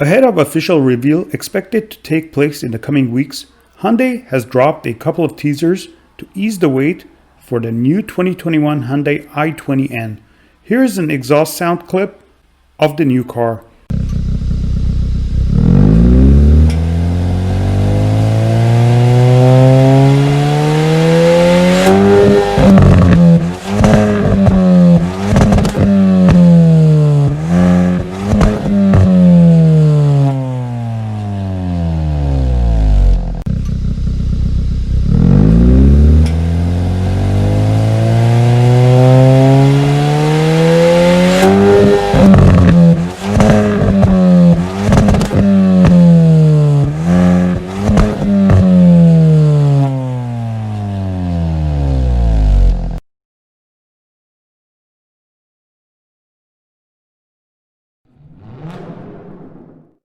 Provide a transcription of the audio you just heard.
Ahead of official reveal expected to take place in the coming weeks, Hyundai has dropped a couple of teasers to ease the wait for the new 2021 Hyundai i20N. Here is an exhaust sound clip of the new car.